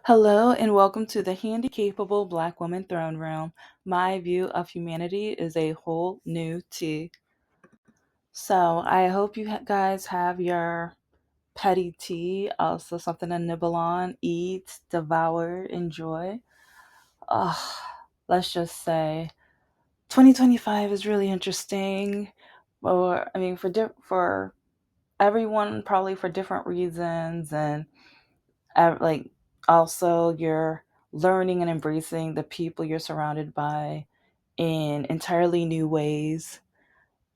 Hello and welcome to the Handicapable Black Woman Throne Room. My view of humanity is a whole new tea. So I hope you guys have your petty tea, also something to nibble on, eat, devour, enjoy. Ugh, let's just say 2025 is really interesting. Or I mean, for everyone, probably for different reasons, and like also you're learning and embracing the people you're surrounded by in entirely new ways.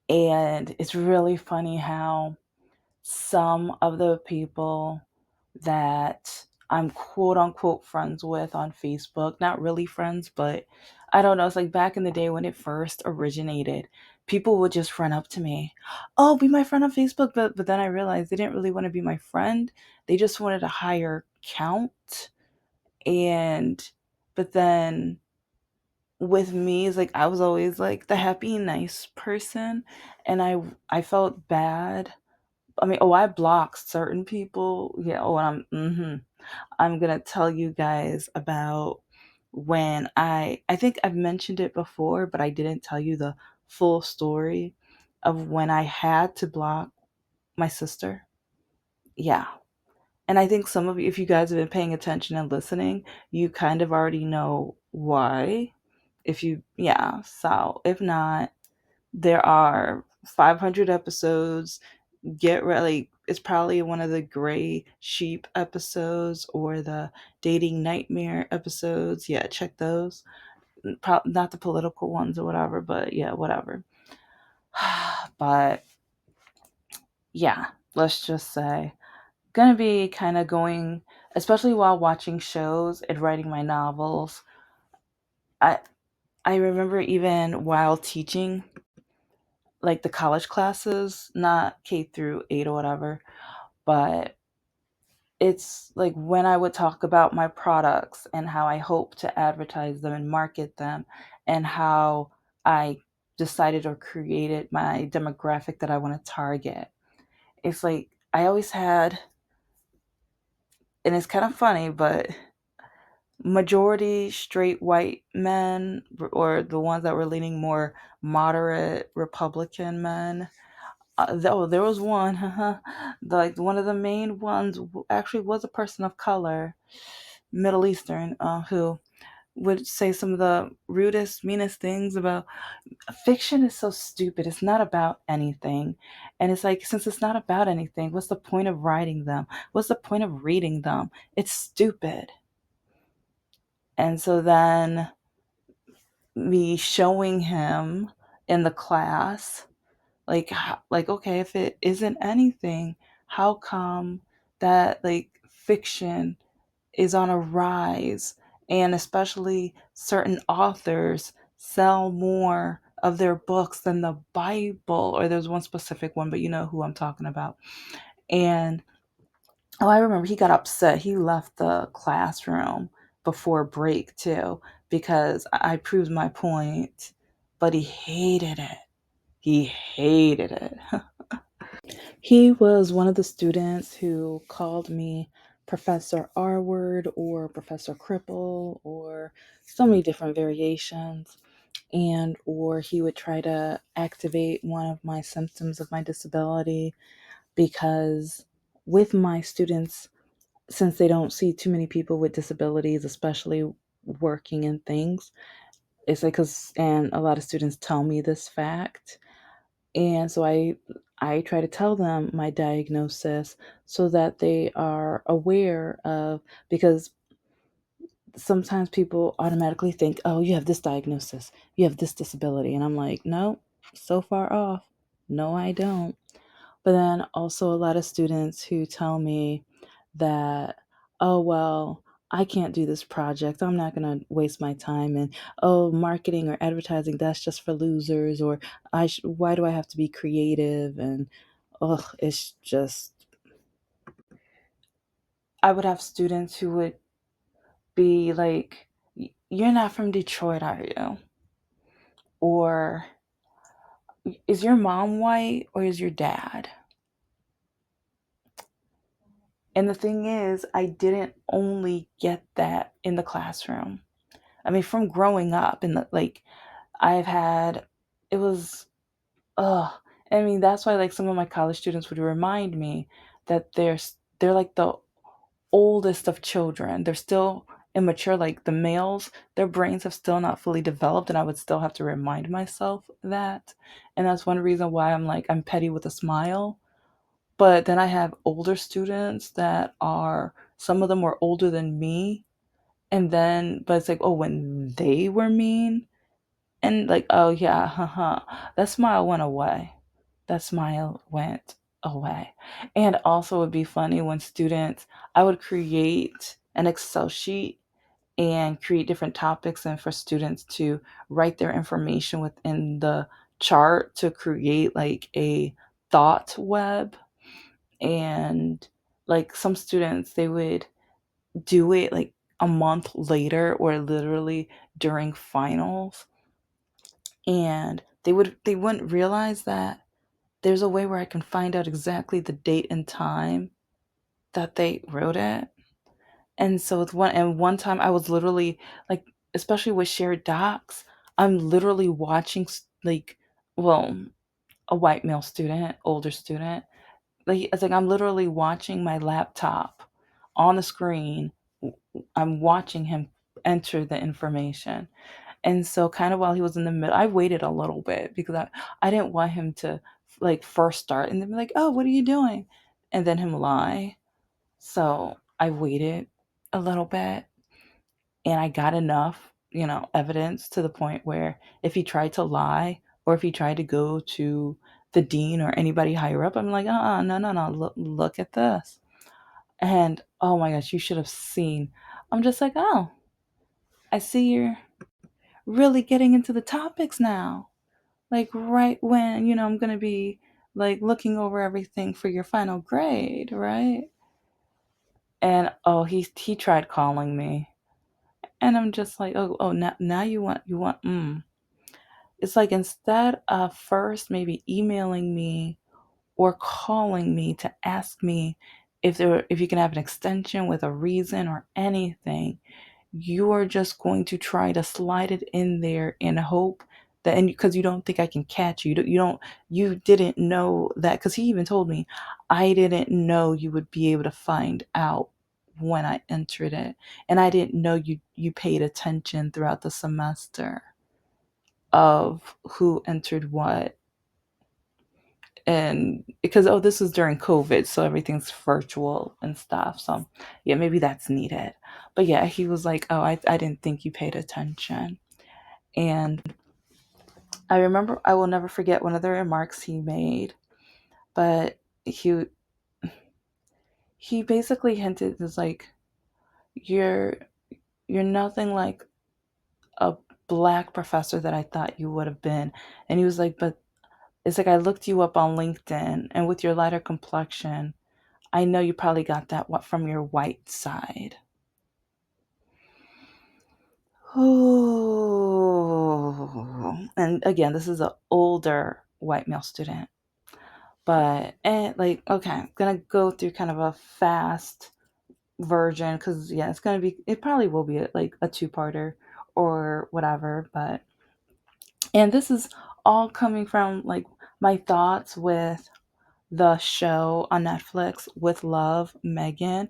And it's really funny how some of the people that I'm quote unquote friends with on Facebook, not really friends, but I don't know, it's like back in the day when it first originated, people would just run up to me, "Oh, be my friend on Facebook." But then I realized they didn't really want to be my friend. They just wanted a higher count. And but then with me, it's like I was always like the happy nice person, and I felt bad. I mean, I blocked certain people. Yeah, and I'm gonna tell you guys about when I think I've mentioned it before, but I didn't tell you the full story of when I had to block my sister. Yeah. And I think some of you, if you guys have been paying attention and listening, you kind of already know why. If you, yeah. So if not, there are 500 episodes. Get ready. It's probably one of the gray sheep episodes or the dating nightmare episodes. Yeah, check those. Not the political ones or whatever, but yeah, whatever. But yeah, let's just say gonna be kind of going, especially while watching shows and writing my novels. I I remember even while teaching like the college classes, not K through 8 or whatever, but it's like when I would talk about my products and how I hope to advertise them and market them and how I decided or created my demographic that I want to target. It's like I always had, and it's kind of funny, but majority straight white men, or the ones that were leaning more moderate Republican men. There was one, like one of the main ones actually was a person of color, Middle Eastern, who would say some of the rudest, meanest things about fiction is so stupid. It's not about anything. And it's like, since it's not about anything, what's the point of writing them? What's the point of reading them? It's stupid. And so then me showing him in the class, like like, okay, if it isn't anything, how come that like fiction is on a rise, and especially certain authors sell more of their books than the Bible? Or there's one specific one, but you know who I'm talking about. And oh, I remember he got upset. He left the classroom before break too, because I proved my point, but he hated it. He hated it. He was one of the students who called me Professor R word or Professor Cripple or so many different variations. And or he would try to activate one of my symptoms of my disability, because with my students, since they don't see too many people with disabilities, especially working in things, it's like, because, and a lot of students tell me this fact. And so I try to tell them my diagnosis so that they are aware of, because sometimes people automatically think, oh, you have this diagnosis, you have this disability. And I'm like, no, so far off. No, I don't. But then also a lot of students who tell me that, oh, well, I can't do this project. I'm not going to waste my time. And, oh, marketing or advertising, that's just for losers. Or why do I have to be creative? And, oh, it's just, I would have students who would be like, you're not from Detroit, are you? Or is your mom white or is your dad? And the thing is, I didn't only get that in the classroom. I mean, from growing up in the like I've had it was ugh. I mean, that's why like some of my college students would remind me that they're like the oldest of children. They're still immature, like the males, their brains have still not fully developed, and I would still have to remind myself that. And that's one reason why I'm petty with a smile. But then I have older students that are some of them were older than me. And then but it's like, oh, when they were mean and like, oh yeah, haha. That smile went away. That smile went away. And also, it would be funny when students, I would create an Excel sheet and create different topics and for students to write their information within the chart to create like a thought web. And like some students, they would do it like a month later or literally during finals, and they wouldn't realize that there's a way where I can find out exactly the date and time that they wrote it. And so with one time I was literally like, especially with shared docs, I'm literally watching like, well, a white male student, older student, like it's like I'm literally watching my laptop on the screen. I'm watching him enter the information. And so kind of while he was in the middle, I waited a little bit because I didn't want him to like first start and then be like, "Oh, what are you doing?" and then him lie. So I waited a little bit and I got enough, evidence to the point where if he tried to lie or if he tried to go to the dean or anybody higher up, I'm like, no, no, no, look at this. And oh my gosh, you should have seen. I'm just like, oh, I see you're really getting into the topics now. Like right when, I'm going to be like looking over everything for your final grade, right? And oh, he tried calling me. And I'm just like, oh, now you want. It's like instead of first maybe emailing me or calling me to ask me if you can have an extension with a reason or anything, you are just going to try to slide it in there in hope that, and because you don't think I can catch you, you didn't know that, because he even told me I didn't know you would be able to find out when I entered it, and I didn't know you paid attention throughout the semester of who entered what. And because, oh, this was during COVID, so everything's virtual and stuff, so yeah, maybe that's needed. But yeah, he was like, oh, I didn't think you paid attention. And I remember, I will never forget one of the remarks he made, but he basically hinted, is like, you're you're nothing like a black professor that I thought you would have been. And he was like, but it's like I looked you up on LinkedIn, and with your lighter complexion, I know you probably got that from your white side. Oh, and again, this is an older white male student, but and like, okay, I'm gonna go through kind of a fast version because yeah, it probably will be like a two-parter or whatever, but and this is all coming from like my thoughts with the show on Netflix with love, Megan.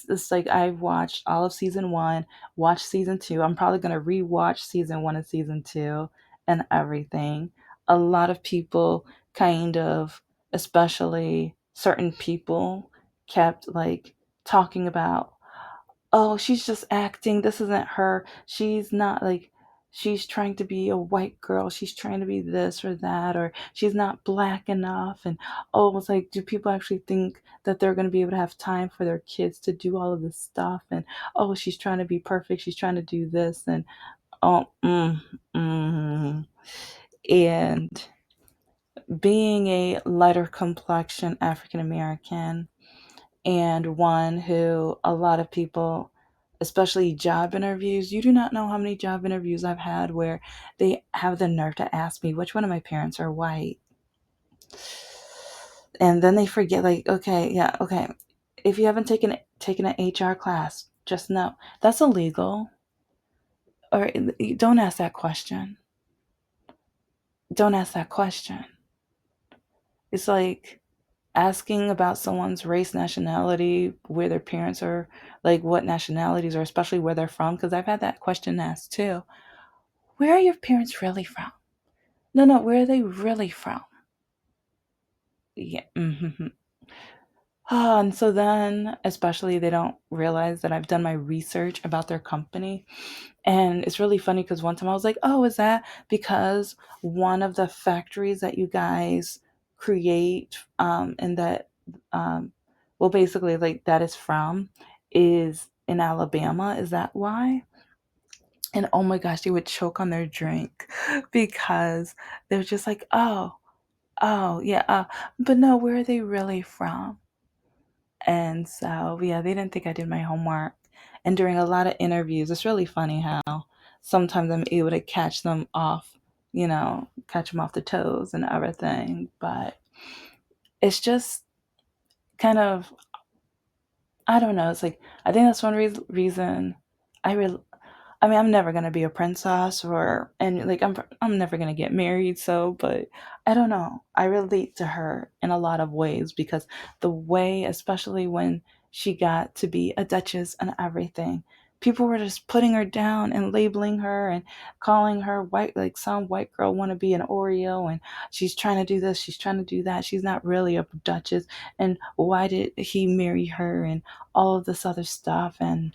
It's like I've watched all of season one, watched season two. I'm probably gonna rewatch season one and season two and everything. A lot of people kind of, especially certain people, kept like talking about, oh, she's just acting. This isn't her. She's not like, she's trying to be a white girl. She's trying to be this or that, or she's not black enough. And oh, it's like, do people actually think that they're going to be able to have time for their kids to do all of this stuff? And oh, she's trying to be perfect. She's trying to do this. And oh, and being a lighter complexion African American, and one who a lot of people, especially job interviews, you do not know how many job interviews I've had where they have the nerve to ask me which one of my parents are white. And then they forget, like, okay, yeah, okay. If you haven't taken an HR class, just know that's illegal. Or don't ask that question. Don't ask that question. It's like asking about someone's race, nationality, where their parents are, like what nationalities, or especially where they're from. Because I've had that question asked too. Where are your parents really from? No, no, where are they really from? Yeah. Mm-hmm. Oh, and so then, especially, they don't realize that I've done my research about their company. And it's really funny because one time I was like, oh, is that because one of the factories that you guys create, and that, um, well, basically, like that is from, is in Alabama? Is that why? And oh my gosh, they would choke on their drink because they're just like, oh, yeah, but no, where are they really from? And so, yeah, they didn't think I did my homework. And during a lot of interviews, it's really funny how sometimes I'm able to catch them off the toes and everything. But it's just kind of, I don't know. It's like, I think that's one reason I really, I mean, I'm never gonna be a princess, and like I'm never gonna get married. So, but I don't know. I relate to her in a lot of ways because the way, especially when she got to be a duchess and everything, people were just putting her down and labeling her and calling her white, like some white girl want to be an Oreo, and she's trying to do this, she's trying to do that. She's not really a duchess, and why did he marry her, and all of this other stuff, and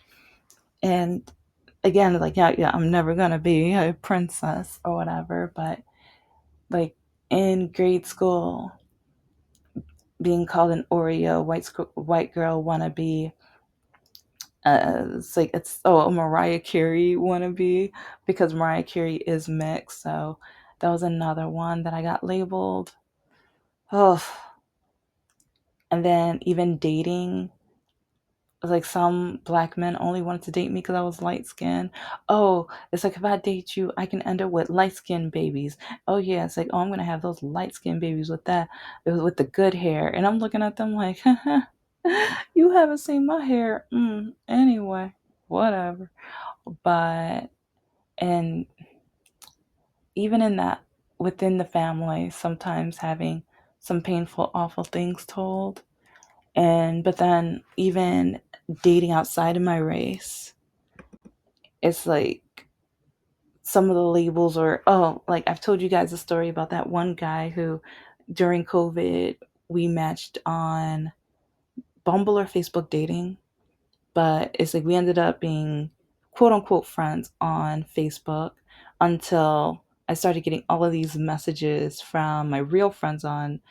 again, like, yeah, I'm never gonna be a princess or whatever, but like in grade school, being called an Oreo, white girl wannabe, it's like it's a Mariah Carey wannabe because Mariah Carey is mixed. So that was another one that I got labeled. Oh, and then even dating, like some black men only wanted to date me because I was light skinned. Oh, it's like if I date you, I can end up with light skinned babies. Oh yeah, it's like, oh, I'm gonna have those light skinned babies with the good hair, and I'm looking at them like, you haven't seen my hair. Anyway, whatever. But and even in that, within the family, sometimes having some painful, awful things told, and but then even dating outside of my race, it's like some of the labels are, oh, like I've told you guys a story about that one guy who during COVID we matched on Bumble or Facebook dating, but it's like we ended up being quote unquote friends on Facebook until I started getting all of these messages from my real friends on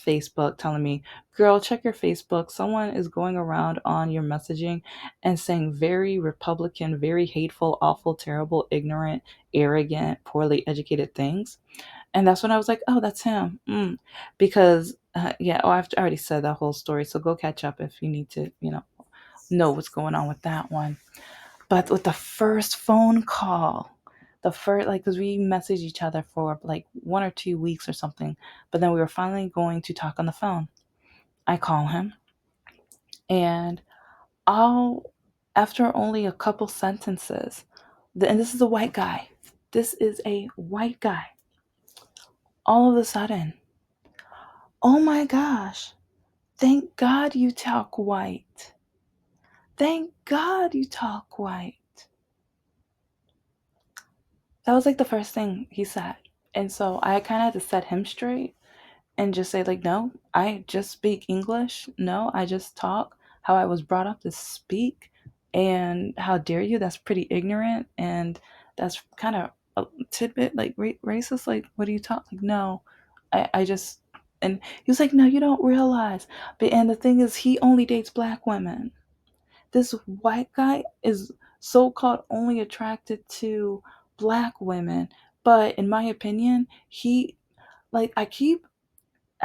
Facebook telling me, girl, check your Facebook. Someone is going around on your messaging and saying very Republican, very hateful, awful, terrible, ignorant, arrogant, poorly educated things. And that's when I was like, oh, that's him. Because, yeah, I've already said that whole story. So go catch up if you need to, know what's going on with that one. But with the first phone call, the first, like, because we messaged each other for like 1 or 2 weeks or something, but then we were finally going to talk on the phone. I call him, and I'll, after only a couple sentences, and this is a white guy. This is a white guy. All of a sudden, oh my gosh, thank God you talk white. Thank God you talk white. That was like the first thing he said. And so I kind of had to set him straight and just say, like, no, I just speak English. No, I just talk how I was brought up to speak. And how dare you? That's pretty ignorant. And that's kind of a tidbit like racist. Like, what do you talk? Like, no, I just, and he was like, no, you don't realize. But, and the thing is, he only dates black women. This white guy is so called only attracted to black women. But in my opinion, he, like, I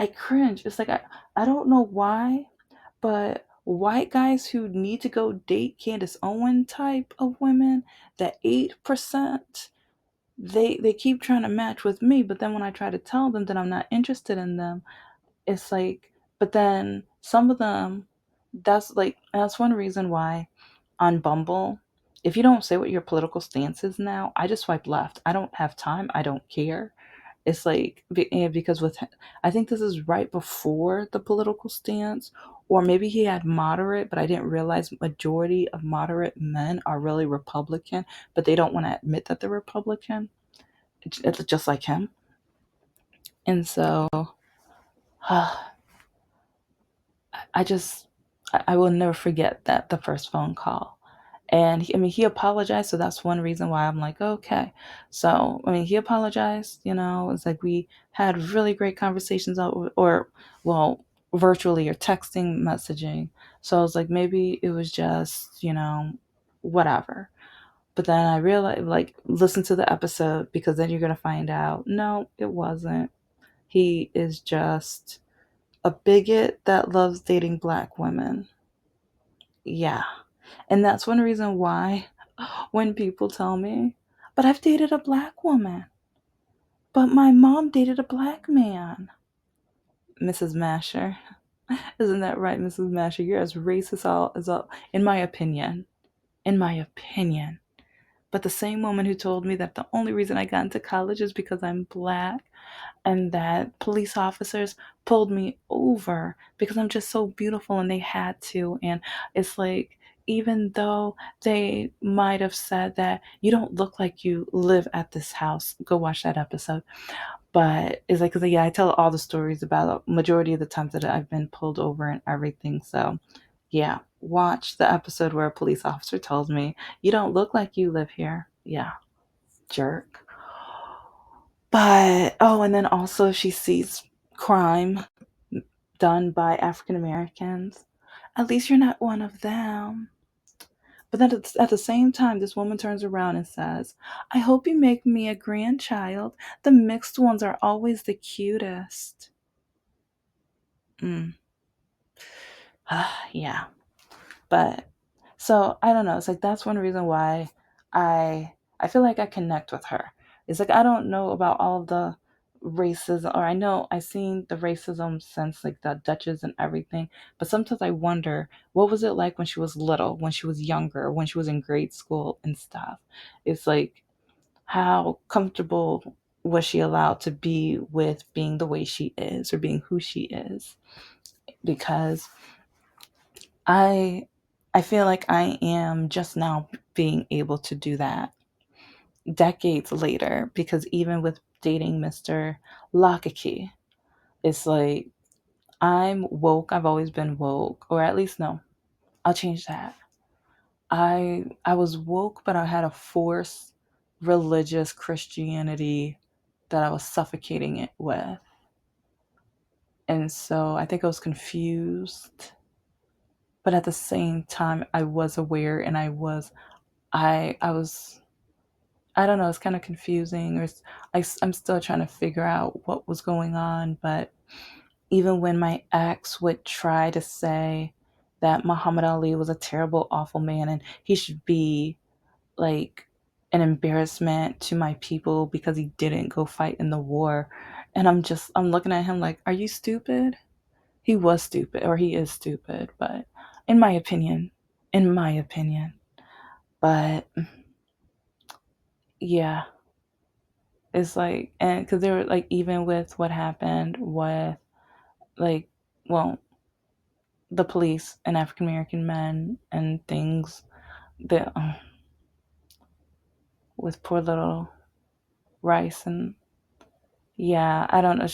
cringe. It's like I don't know why, but white guys who need to go date Candace Owen type of women, that 8%, they keep trying to match with me, but then when I try to tell them that I'm not interested in them, it's like, but then some of them, that's one reason why on Bumble, if you don't say what your political stance is now, I just swipe left. I don't have time. I don't care. It's like because with I think this is right before the political stance, or maybe he had moderate, but I didn't realize majority of moderate men are really Republican, but they don't want to admit that they're Republican. It's just like him, and so I just I will never forget that the first phone call. And I mean, he apologized, so that's one reason why I'm like, okay. So I mean, he apologized. It's like we had really great conversations out, or well, virtually or texting, messaging. So I was like, maybe it was just whatever. But then I realized, like, listen to the episode because then you're gonna find out. No, it wasn't. He is just a bigot that loves dating black women. Yeah. And that's one reason why when people tell me, but I've dated a black woman, but my mom dated a black man. Mrs. Masher. Isn't that right, Mrs. Masher? You're as racist all, in my opinion. In my opinion. But the same woman who told me that the only reason I got into college is because I'm black and that police officers pulled me over because I'm just so beautiful and they had to. And it's like, even though they might have said that you don't look like you live at this house, go watch that episode. But it's like, 'cause, yeah, I tell all the stories about majority of the times that I've been pulled over and everything. So, yeah, watch the episode where a police officer tells me, you don't look like you live here. Yeah, jerk. But oh, and then also she sees crime done by African Americans. At least you're not one of them. But then at the same time, this woman turns around and says, I hope you make me a grandchild. The mixed ones are always the cutest. Mm. Yeah. But so I don't know. It's like that's one reason why I feel like I connect with her. It's like I don't know about all the racism, or I know I've seen the racism since like the Duchess and everything. But sometimes I wonder what was it like when she was little, when she was younger, when she was in grade school and stuff. It's like how comfortable was she allowed to be with being the way she is or being who she is? Because I I feel like I am just now being able to do that decades later because even with dating Mr. Lockakey, it's like I'm woke. I've always been woke, or at least no, I'll change that. I was woke, but I had a forced religious Christianity that I was suffocating it with. And so I think I was confused, but at the same time I was aware and I was I don't know, it's kind of confusing, or I'm still trying to figure out what was going on. But even when my ex would try to say that Muhammad Ali was a terrible, awful man and he should be like an embarrassment to my people because he didn't go fight in the war. And I'm looking at him like, are you stupid? He was stupid, or he is stupid, but in my opinion, in my opinion. But yeah, it's like, and because they were like, even with what happened with, like, well, the police and African American men and things that with poor little Rice. And yeah, I don't know.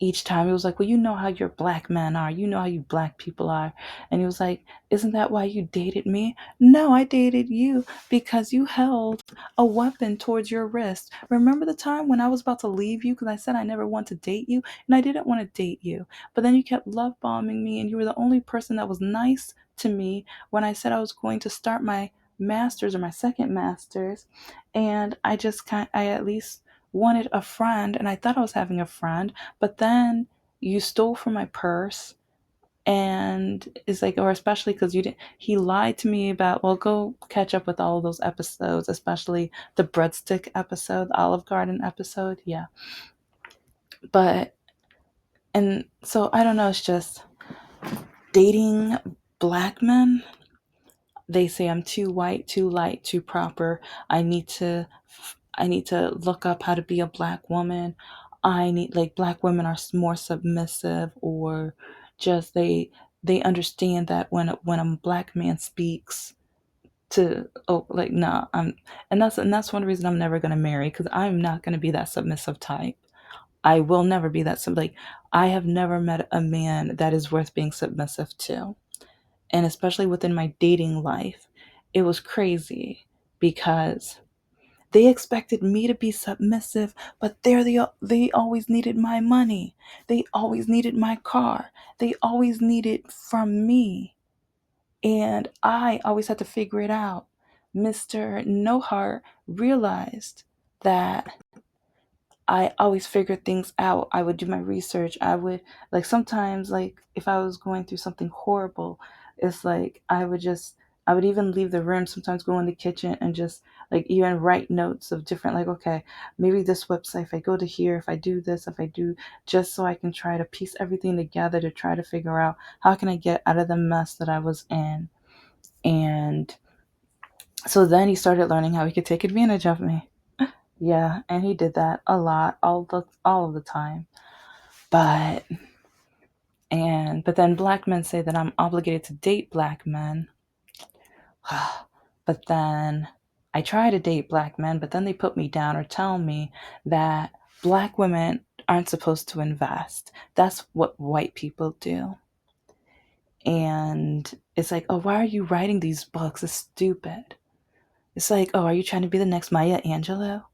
Each time he was like, well, you know how your black men are, you know how you black people are. And he was like, isn't that why you dated me? No, I dated you because you held a weapon towards your wrist. Remember the time when I was about to leave you because I said I never want to date you, and I didn't want to date you, but then you kept love bombing me and you were the only person that was nice to me when I said I was going to start my master's or my second master's. And I at least wanted a friend, and I thought I was having a friend, but then you stole from my purse. And it's like, or especially because you didn't, he lied to me about, well, go catch up with all of those episodes, especially the breadstick episode, the Olive Garden episode. Yeah. But, and so I don't know, it's just, Dating black men, they say I'm too white, too light, too proper. I need to I need to look up how to be a black woman. I need, like, black women are more submissive, or just they understand that when a black man speaks to, oh, like, nah, and that's one reason I'm never going to marry, cuz I'm not going to be that submissive type. I will never be that like, I have never met a man that is worth being submissive to. And especially within my dating life, it was crazy because they expected me to be submissive, but they always needed my money. They always needed my car. They always needed from me. And I always had to figure it out. Mr. No Heart realized that I always figured things out. I would do my research. I would, like, sometimes, like, if I was going through something horrible, it's like I would even leave the room, sometimes go in the kitchen and just, like, even write notes of different, like, okay, maybe this website, if I go to here, if I do this, if I do, just so I can try to piece everything together to try to figure out how can I get out of the mess that I was in. And so then he started learning how he could take advantage of me. Yeah, and he did that a lot, all of the time. But but then black men say that I'm obligated to date black men. But then I try to date black men, but then they put me down or tell me that black women aren't supposed to invest. That's what white people do. And it's like, oh, why are you writing these books? It's stupid. It's like, oh, are you trying to be the next Maya Angelou?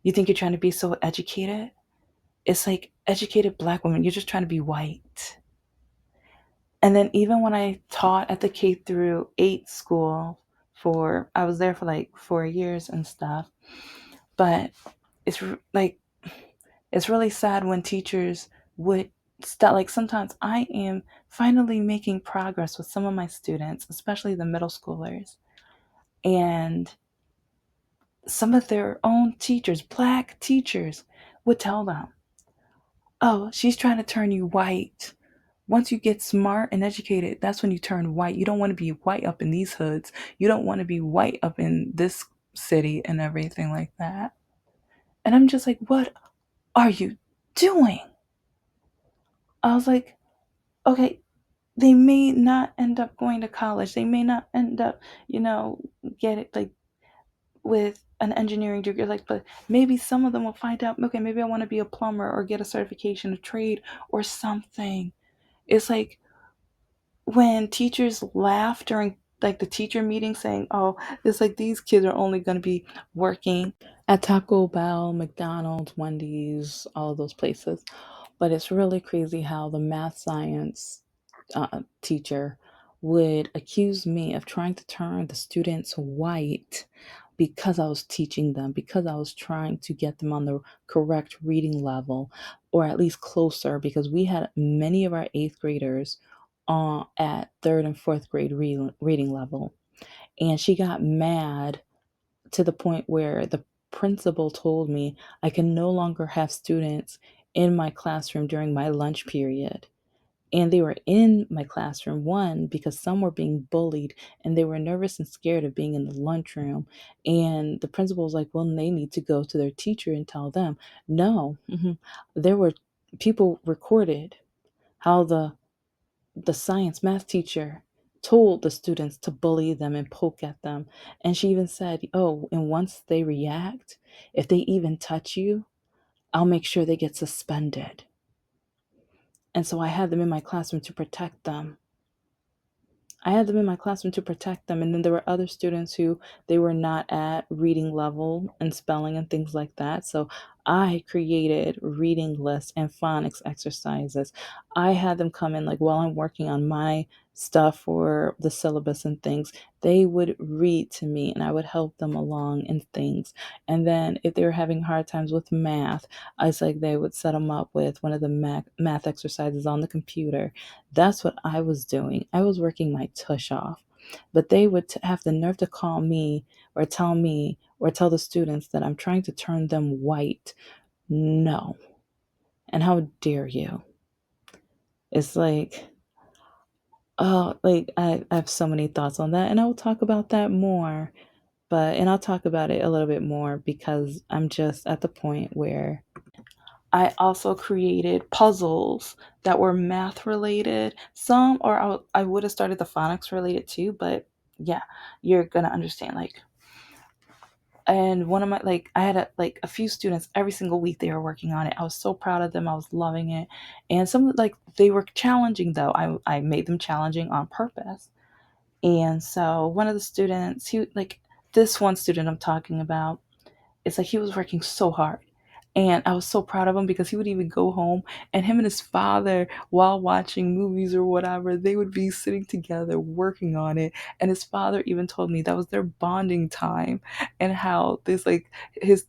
You think you're trying to be so educated? It's like, educated black women, you're just trying to be white. And then even when I taught at the K through 8 school, I was there for like 4 years and stuff. But it's like, it's really sad when teachers would start, like, sometimes I am finally making progress with some of my students, especially the middle schoolers. And some of their own teachers, black teachers, would tell them, oh, she's trying to turn you white. Once you get smart and educated, that's when you turn white. You don't want to be white up in these hoods. You don't want to be white up in this city and everything like that. And I'm just like, what are you doing? I was like, okay, they may not end up going to college. They may not end up, get it, like, with an engineering degree. Like, but maybe some of them will find out, okay, maybe I want to be a plumber or get a certification, a trade or something. It's like, when teachers laugh during, like, the teacher meeting, saying, oh, it's like these kids are only going to be working at Taco Bell, McDonald's, Wendy's, all of those places. But it's really crazy how the math science teacher would accuse me of trying to turn the students white because I was teaching them, because I was trying to get them on the correct reading level, or at least closer, because we had many of our eighth graders at third and fourth grade reading level. And she got mad to the point where the principal told me I can no longer have students in my classroom during my lunch period. And they were in my classroom, one, because some were being bullied and they were nervous and scared of being in the lunchroom. And the principal was like, well, they need to go to their teacher and tell them. No, there were people recorded how the science math teacher told the students to bully them and poke at them. And she even said, oh, and once they react, if they even touch you, I'll make sure they get suspended. And so I had them in my classroom to protect them. I had them in my classroom to protect them. And then there were other students who they were not at reading level and spelling and things like that. So I created reading lists and phonics exercises. I had them come in, like, while I'm working on my stuff for the syllabus and things, they would read to me and I would help them along in things. And then if they were having hard times with math, I was like, they would set them up with one of the math exercises on the computer. That's what I was doing. I was working my tush off. But they would have the nerve to call me or tell the students that I'm trying to turn them white. No. And how dare you? It's like, Oh, like I have so many thoughts on that, and I will talk about that more. And I'll talk about it a little bit more because I'm just at the point where I also created puzzles that were math related. Some, or I would have started the phonics related too, but yeah, you're gonna understand. Like, and one of my, like, I had a few students every single week they were working on it. I was so proud of them. I was loving it, and some, like, they were challenging though. I made them challenging on purpose. And so one of the students, he, like, this one student I'm talking about, it's like he was working so hard. And I was so proud of him because he would even go home and him and his father, while watching movies or whatever, they would be sitting together working on it. And his father even told me that was their bonding time, and how this, like, his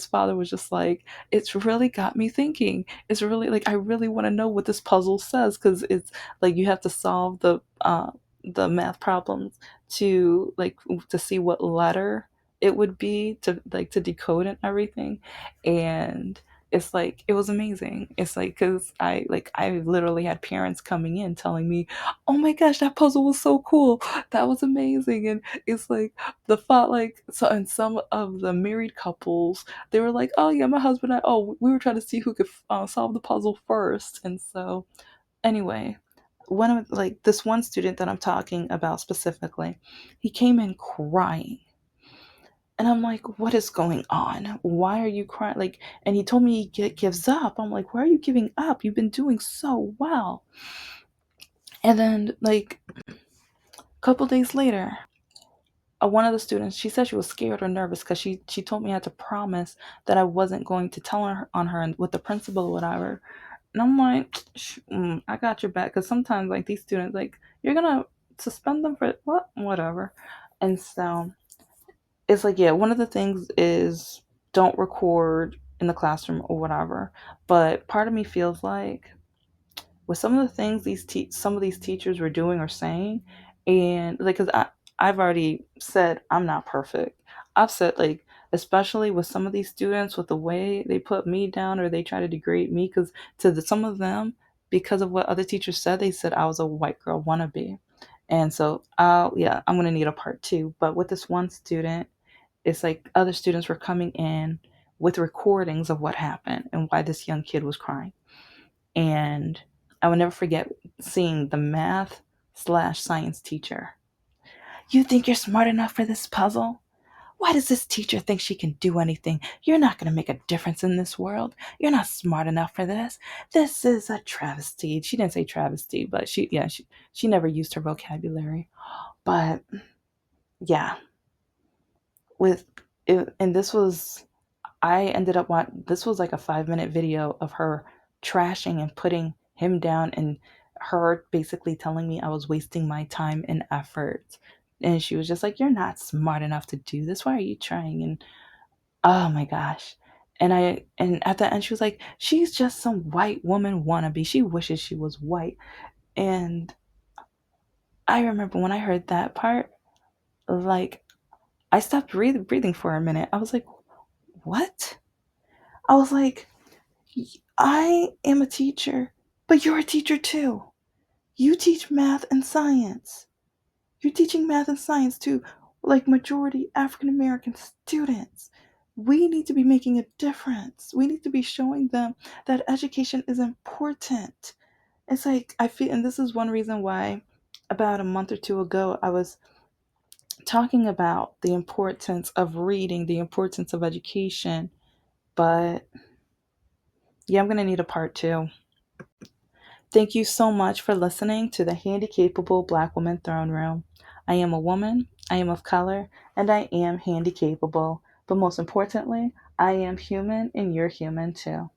father was just like, it's really got me thinking. It's really like, I really want to know what this puzzle says, because it's like you have to solve the math problems to, like, to see what letter it would be to, like, to decode and everything. And it's like, it was amazing. It's like, because I literally had parents coming in telling me, oh my gosh, that puzzle was so cool, that was amazing. And it's like the thought, like, so, and some of the married couples, they were like, oh yeah, my husband and I, oh, we were trying to see who could solve the puzzle first. And so anyway, one of, like, this one student that I'm talking about specifically, he came in crying, and I'm like, what is going on? Why are you crying? Like, and he told me gives up. I'm like, why are you giving up? You've been doing so well. And then, like, a couple days later, one of the students, she said she was scared or nervous because she told me I had to promise that I wasn't going to tell her on her and with the principal or whatever. And I'm like, I got your back. Because sometimes, like, these students, like, you're gonna suspend them for what, whatever. And so it's like, yeah, one of the things is don't record in the classroom or whatever. But part of me feels like with some of the things some of these teachers were doing or saying, and like, because I've already said I'm not perfect. I've said, like, especially with some of these students, with the way they put me down or they try to degrade me, because some of them, because of what other teachers said, they said I was a white girl wannabe. And so, yeah, I'm gonna need a part two. But with this one student, it's like other students were coming in with recordings of what happened and why this young kid was crying. And I will never forget seeing the math slash science teacher. You think you're smart enough for this puzzle? Why does this teacher think she can do anything? You're not going to make a difference in this world. You're not smart enough for this. This is a travesty. She didn't say travesty, but she never used her vocabulary. But yeah, with it, and this was, I ended up watching, this was like a 5 minute video of her trashing and putting him down, and her basically telling me I was wasting my time and effort. And she was just like, you're not smart enough to do this. Why are you trying? And oh my gosh. And at the end, she was like, she's just some white woman wannabe. She wishes she was white. And I remember when I heard that part, like, I stopped breathing for a minute. I was like, what? I was like, I am a teacher, but you're a teacher too. You teach math and science. You're teaching math and science to, like, majority African American students. We need to be making a difference. We need to be showing them that education is important. It's like, I feel, and this is one reason why about a month or two ago I was talking about the importance of reading, the importance of education. But yeah, I'm going to need a part two. Thank you so much for listening to the Handicapable Black Woman Throne Room. I am a woman, I am of color, and I am handicapable. But most importantly, I am human and you're human too.